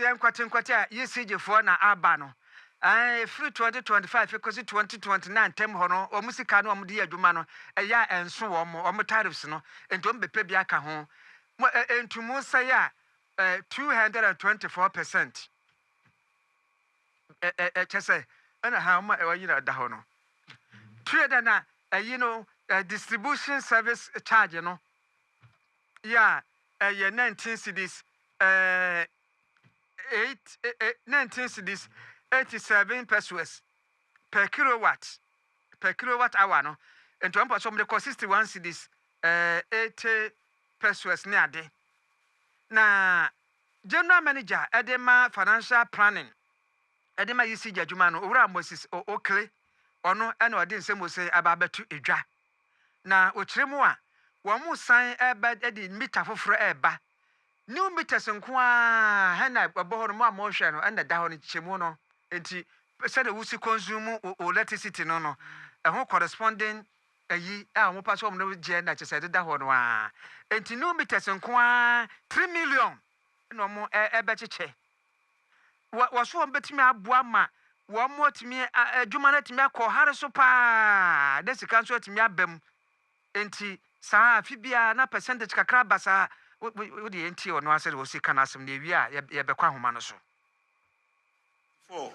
yen kwate a ECG for na aba no free 2025 because 2029 term ho no o musika no o de adwuma no eya enso o tariffs no ento mbepe bia ka ho entumu say a 224% chese ana ha ma e wayira da ho no trader na distribution service charge no yeah 19 cedis 19 cedis 87 pesos per kilowatt hour no and to ampa so me cost 61 cedis 80 pesos ne ade na general manager edema financial planning edema ECG adwuma no owura Moses okle ono ena ode nsemo se ababetu edwa na okiremu a wo mu san eba edi meter foforo eba new meters nko a hena eboho no mo hwe no ena da ho no chemu no enti se de wusi consume electricity no ho corresponding ayi a mo paso mo no je na chese de da ho no a enti new meters nko a 3 million no mo ebe cheche wo so betimi aboa ma wo mo timi adwuma na timi akọ hare so pa de sika so timi abam enti saa fibia na percentage kakra basa wo de enti ono ase de wo sika na asem na ewi a ye bekwa homa no so. 4.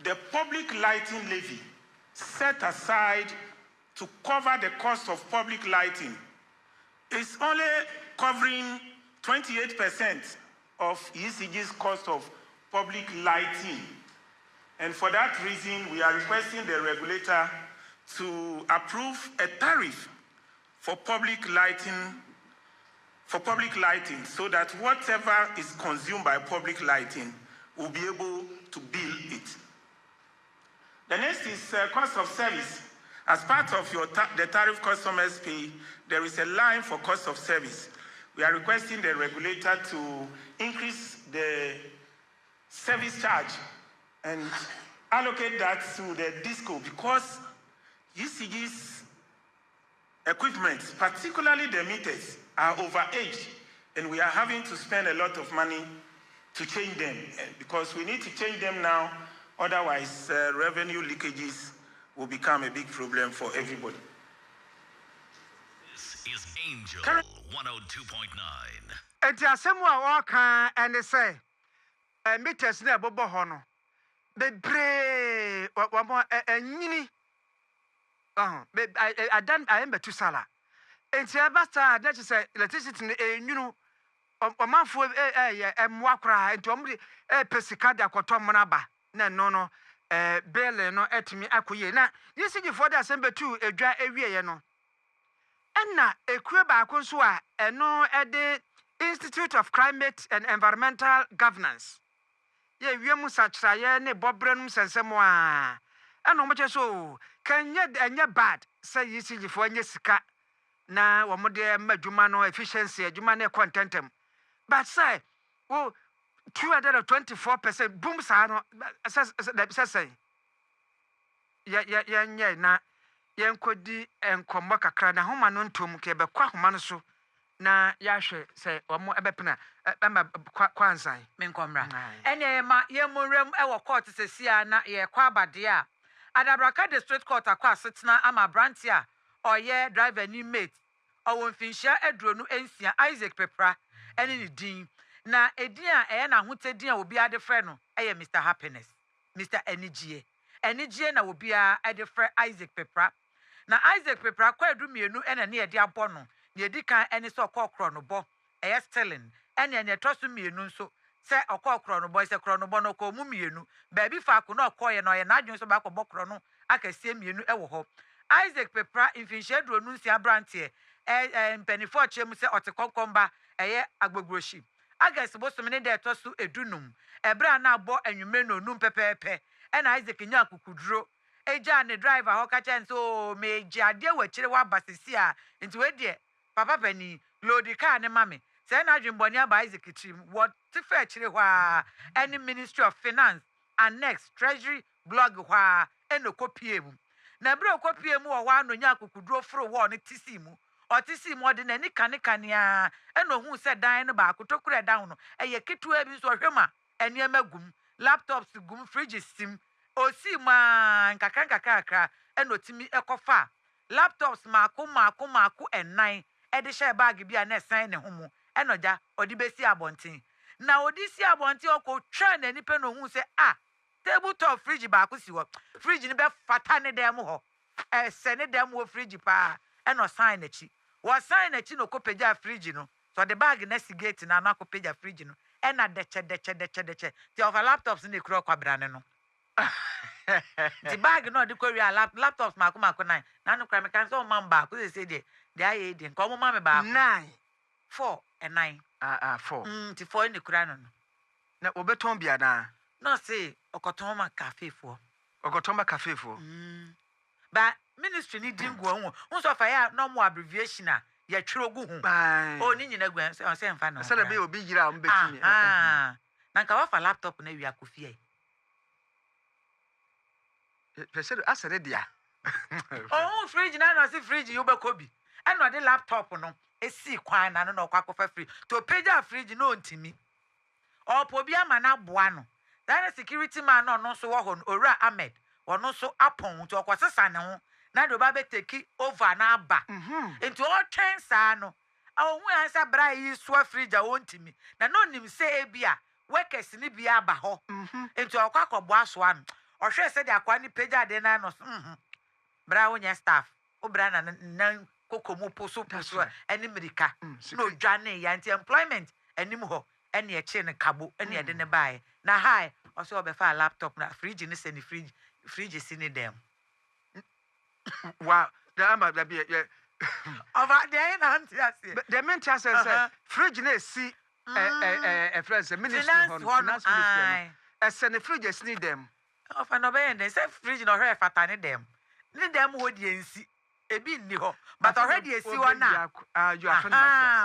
The public lighting levy set aside to cover the cost of public lighting is only covering 28% of ECG's cost of public lighting. And for that reason, we are requesting the regulator to approve a tariff for public lighting so that whatever is consumed by public lighting will be able to bill it. The next is cost of service. As part of the tariff customers pay, there is a line for cost of service. We are requesting the regulator to increase the service charge and allocate that to the disco because ECG's equipment, particularly the meters, are overaged and we are having to spend a lot of money to change them because we need to change them now, otherwise revenue leakages will become a big problem for everybody. This is Angel 102.9. Enti asemu a waka and say meters na bobo ho no bebre wa mo anyini adan ayembe tu sala enti abasta na say electricity enyunu omanfo emwa kra enti omri pesika de akoto mnaba na no bele no etimi akoye na yesigi for the assembly tu edwa ewieye no enna ekure ba akonso a eno ede Institute of Climate and Environmental Governance ye wiemu sachraye ne bobrenum sensemo a eno mo cheso kanye enye bad say yesigi for enye sika na wo mo de madwuma no efficiency adwuma na contentem but say 224% boom sa no say ya na yenkodi enkombo kakra na homa no ntom ke be kwa homa no so na ya hwe say omo ebepena ema kwansan menkomra ene ma yemonrem ewo court sesia na ye kwa abade a Adabraka District Court akwa asetena ama branti a oye driver ni mate owo mfinhia edronu ensia Isaac Pepra ene ni din na edin a na hotedin a obi ade frɛ no Mr Happiness Mr Enigie na obi a ade frɛ Isaac Pepra na Isaac Pepra kwa edumienu ene ne yede abɔ no ne edi kan ene so okokro no bɔ steàling ene ne tosu mienu nso se okokro no bɔ se kro no bɔ no ko mu mienu ba bi fa ko na okoye no ye na adwun so ba ko bɔ kro no akasie mienu ewo hɔ Isaac Pepra infinhia dronu nsia brantie mpenifo chemu se otekonkomba agbogroshi August bosom ne de tosu edunum ebra na abɔ anwume no num pepepe ena Isaac nya akukuduro eja ne driver ho ka chen so meji ade wachire wa basisi a nti we de papa pani load car ne mame se na adwemboni aba Isaac trim what tifa chire hwa any Ministry of Finance annex Treasury blog hwa eno kopie mu na bra kopie mu wo wa no nya akukuduro foro wo ne tisi mu otisi mu de na ni kane a eno hu se dan no ba akotokura dan no eye ketua bi so hwema enema gum laptops gum fridge sim osi ma nkakra enotimi ekofa laptops maako enan ede share bag bi a na esan ne homu enoja odi besi abonten na odi si abonten oko twa na nipa no hu se tabletop fridge ba ko si ho fridge ni be fata ne dem ho se ne dem wo fridge pa eno sign na chi wo sign na chi no ko peja fridge no so the bag na gate na na ko peja fridge no ena deche ti of laptops ni kro kwa brane no the bag no the korea laptops maako nine na no kra me kan so man ba ko say dey aye dey ko mo ma me ba 9 4 and 9 4 ti 4 ni kra no na obeton bia na no say okoton ma cafe fo ba ministry ni dingo hu so fa ya no mo abbreviation a ya twero gu hu o ni nyina gu se mfa no se le be obi yira am betimi na nka wa fa laptop na wi akofie pese asere dia oh fridge na no si fridge you be kobi e no de laptop no esi kwan na no kwa kofa fridge to page fridge no ntimi opo bi ama na boa no that security man no so wo ho owura Ahmed wono so apon to okwosesa ne ho na do ba be take over na aba enti o twen saa no awu ansa bra yi so fridge a wontimi na no nim se ebia workers ni bia aba ho enti okwa kobo aso an ohwe se de akwa ni page ade na no bra wonya staff obra na kokomu poso eni mirika no dwane ya enti employment enim ho eni e che ne kabo eni e de ne bae na hai o se obefa laptop na fridge ni se ni fridge si ni dem wow da ama da bi over there na antiase the mentia say fridge na si friends ministry finance ministry ese ne fridge si ni dem of an obey say fridge no hwe fata ni dem ho die nsi ebi nni ho but already esi wo na you are friend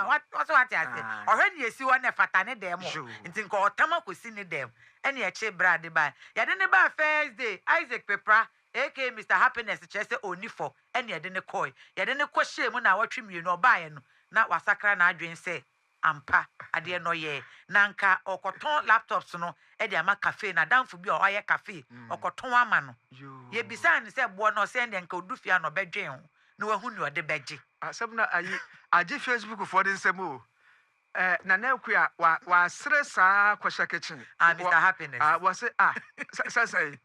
what I say already esi wo na fata ni dem ho nti nko otama kosi ni dem ene e che brade ba ya de ne ba first day Isaac Pepra aka Mr Happiness chese oni for ene de ne koi ya de ne ko hye mu na watwe mienu obaye no na wasakra na adwen se ampa ade no ye na nka okoton laptops no e de ama cafe na danfo bi o aye cafe okoton ama no ye bisa ni se bo no se nka odufia no bedwen ho na wahu ni ode beje asem na ayi age Facebook for den nsem o na na akua wa sere saa kwasha kitchen Mr Happiness was say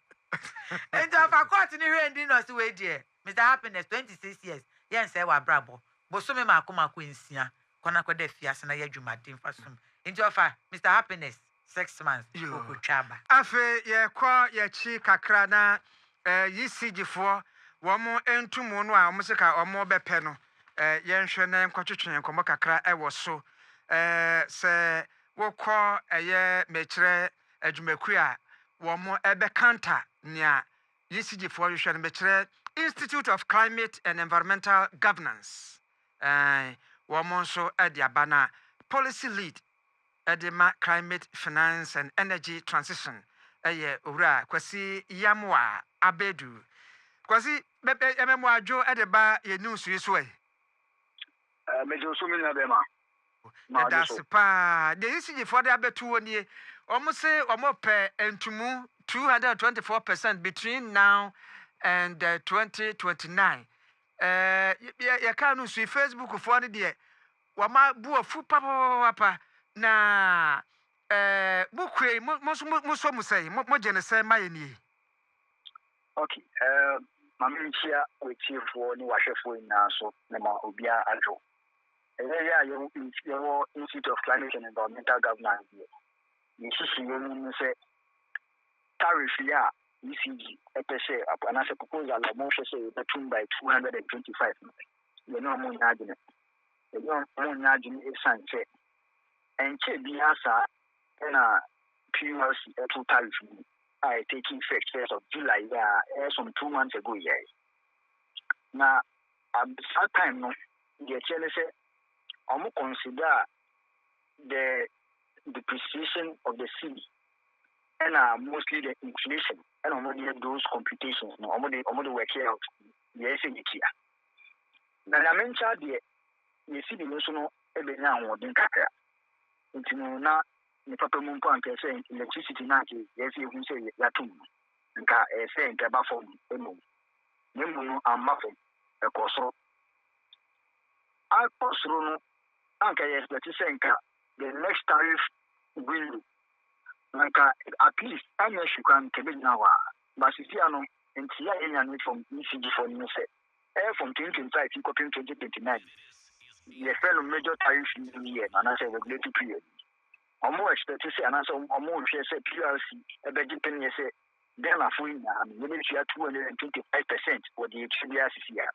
and of a court ni hwe ndi no se we die Mr Happiness 26 years yen say wa brabo bosome makoma kwensia kona kwada fiase na yadwumaden fasum into ofa Mr Happiness 6 months okutwaba afe ye kwa ye chi kakra na ECG fo wo mo entumu no a mo se ka omo bepe no ye nhwe na nkotwetwe nkomo kakra ewo so se wo kọ eye Metre adwumaku a wo mo ebe counter nia ECG fo hwe no Metre Institute of Climate and Environmental Governance woman so Ediabana policy lead Edema Climate Finance and Energy Transition ura kwasi yamwa abedu kwasi ememo ajo edeba ye news yiso mejo so mi na be ma that's pa the ECG for the abetu oni omo se omo pe entumu 224% between now and 2029 ya kanu su Facebook for ne de wa ma bu ofu papa na bukwe mo musai mo jenese maye ni okay maminchia wetifo ni wahwefo ina so na ma obia adwo ya yo Institute of Climate and Environmental Governance ni sisi yo ni se tariff ya ECG epese apana se proposal la mo se between by 225 you know mo nyadine you know mo nyadine esanche enche bi asa na PUC to tariff I taking effect 1st of July some 2 months ago now at that time no the chele say omo consider the depreciation of the city and mostly the inflation and almost those computations no almost work out yes in here na na mencha the city no so no ebe nya wodin kakra ntino na ne papa mu mpo anka sɛ electricity na ke yɛsɛ ehu sɛ yɛatom nka sɛ nka ba fam emu ne mu no amma fam ɛkɔ soro akɔ soro no anka yɛsɛ sɛ nka the next tariff window nka at least anya hwekwan kebe gyina hɔ a basisia no nti ya yɛnya from ECG for no sɛ from 2025 to 2029 yɛfɛ no major tariff year na anaasɛ regulatory period ɔmo expect sɛ anaasɛ ɔmo hwɛ sɛ PLC ɛbɛgye pɛn sɛ Ghana-fo nyinaa no yɛbɛtua 225% wɔ deɛ yɛtua bi asisi a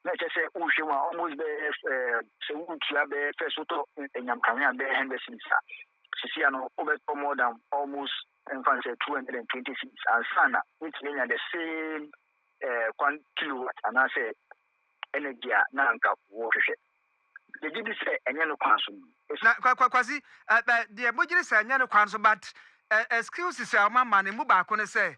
na kyerɛ sɛ wohwɛ mu a almost bɛyɛ sɛ wotua bɛyɛ fɛ sotɔ anyamkame a bɛyɛ 100 cities a sisi ano wobɛtɔ more than almost mfa sɛ 220 cities ansa na wotumi nya the same 1 kilowatt anaasɛ energy a na anka wɔhwehwɛ yɛgye bi sɛ ɛnyɛ no kwan so na kwasi deɛ mogyere sɛ ɛnyɛ no kwan so but excuses a ɔmama ne mu baako ne sɛ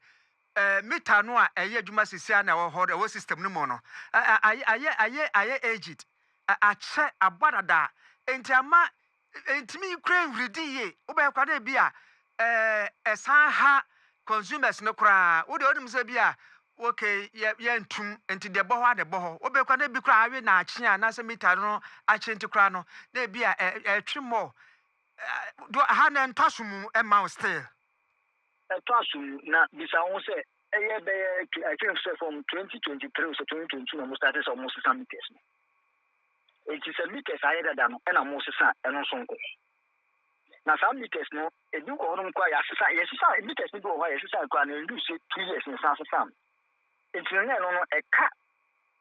Metre no a ɛyɛ adwuma sisia na ɛwɔ hɔ ɛwɔ system no mu no ayɛ aged akyɛ abɔdada enti ama ntimi kura nwuridi yie wobɛyɛ kwada bi a ɛsan ha consumers no koraa wode wonim sɛ bi a okay yɛntum enti deɛ bɔ hɔ ade bɔ hɔ wobɛyɛ kwada bi koraa awe na akye a nasɛ Metre no akye nti koraa no na bi a ɛtwe mmɔ ha na ntɔso mu ɛma wo still ɛtɔso na bisa ho sɛ ɛyɛ bɛyɛ I think sɛ from 2023 so 2022 na mo start sɛ mo sesa meters no enti sɛ meters ayɛ dada no ɛna mo sesa ɛno nso nkɔ na saa meters no ebi kɔ hɔ no nkɔ yɛsesa meters no bi wɔ hɔ a yɛsesa nkɔ a na ndu sɛ 2 years nsa sesa enti no no ɛka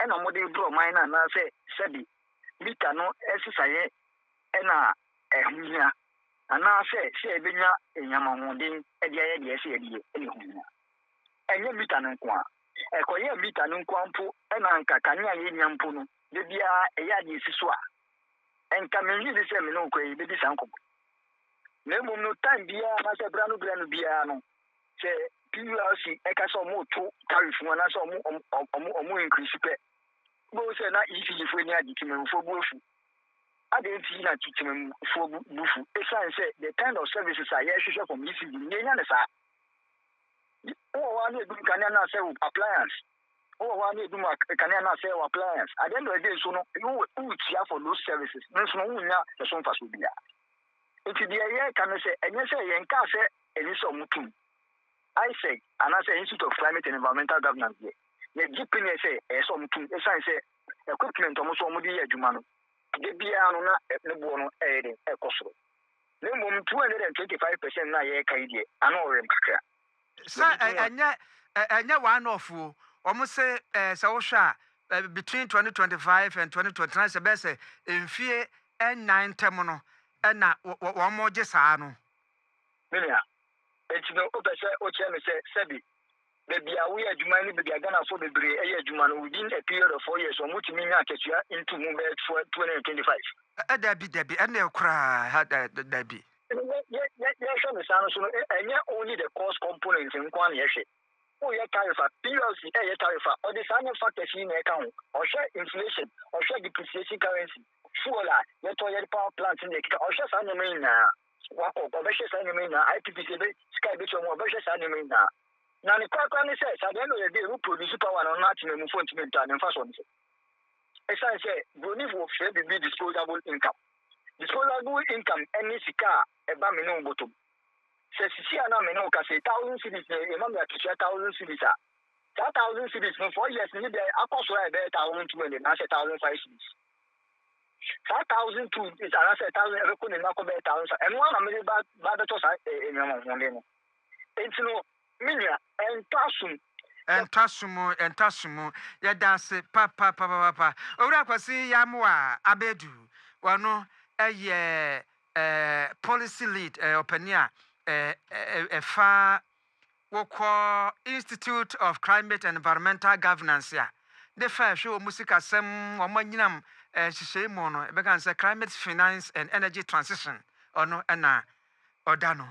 ɛna mo de brɔ man na anaasɛ sɛbi Metre no ɛsesa yɛ ɛna ɛhohia anaasɛ sɛ ɛbɛnya enyamahoɔden ɛde ayɛ deɛ ɛsɛ yɛde ɛne hohia ɛnyɛ Metre no nko a ɛkɔyɛ Metre no nko mpo ɛna nka kanea yɛnya mpo no de biara ɛyɛ adeɛ si so a ɛnka menyi de sɛ me ne nkɔ yi bɛdi saa nkɔmmɔ na mmom no time biara anaasɛ bra no biara no sɛ PLC ɛka sɛ ɔmo to tariff mu anaasɛ ɔmo increase pɛ bɛwo sɛ na ECG foɔ ni agye timamfoɔ bu afu ade nti na timamfoɔ bufu ɛsiane sɛ the kind of services a yɛhwehwɛ from ECG yɛnya ne saa wowɔ hɔ a na ɛdum kanea no asɛ wo appliance wowɔ hɔ a na ɛdum kanea no asɛ wo appliance at the end of the day so no wowotua for those services no nso no wonya ɛso mfaso biara nti deɛ yɛka no sɛ ɛnyɛ sɛ yɛnka sɛ ɛni sɛ ɔmo tum ISEC anaasɛ Institute of Climate and Environmental Governance deɛ yɛgye pene sɛ ɛyɛ sɛ ɔmo tum ɛsiane sɛ equipment ɔmo so ɔmo de yɛ adwuma no de biara no na ne boɔ no ɛyɛ den ɛkɔ soro na mmom 225% na yɛka yi deɛ ano ɔrem kakra sɛ ɛnyɛ one off o ɔmo sɛ sɛ wohwɛ a between 2025 and 2029 sɛ bɛyɛ sɛ mfie ɛnnan ntam no ɛna wɔn gye saa no menea enti no wopɛ sɛ wokyerɛ me sɛ sɛbi baabi a woyɛ adwuma no baabi a Ghanafoɔ bebree ɛyɛ adwuma no within a period of 4 years ɔmotumi nya akatua into mu bɛyɛ 225 dabi ɛnɛ koraa ha dabi yɛhwɛ me saa no so no ɛnyɛ only the cost component nko a na yɛhwɛ woyɛ tariff a PLC ɛyɛ tariff a ɔde saa nyɛ factors yi na ɛka ho ɔhwɛ inflation ɔhwɛ depreciation currency fuel a yɛtɔ yɛde power plant ne ɛkeka ɔhwɛ saa nneɛma nyinaa wakɔ ɔbɛhwɛ saa nneɛma nyinaa IPPC sika ɛbɛtua mu ɔbɛhwɛ saa nneɛma nyinaa na ne kwakwa ne sɛ saa deɛ no yɛde ɛmu produce power no na atemamufoɔ ntumi ntɔ a ne mfa so ne sɛ ɛsiane sɛ bronifoɔ fɛ bibi disposable income ɛne sika a ɛba me ne wo bɔtɔm sɛ sisi a na me ne wo ka sɛ 1,000 cities ne ɛma me akatua 1,000 cities a saa 1,000 cities no 4 years ne deɛ akɔ soro a ɛbɛyɛ 1,200 anaasɛ 1,005 cities saa 1,002 is anaasɛ 1,000 ɛbɛkɔ ne nakɔ bɛyɛ 1,000 ɛno a na mede ba bɛtɔ saa nneɛma no enti no menua ɛntasom yɛda ase papapapapa owura kwasi yamo a abedu wɔno ɛyɛ policy lead ɔpani a ɛfa wɔkɔ Institute of Climate and Environmental Governance a de fa hwɛ wɔ musikasɛm wɔn anyinam hyehyɛ mu no ɛbɛka sɛ climate finance and energy transition ɔno ɛna ɔda no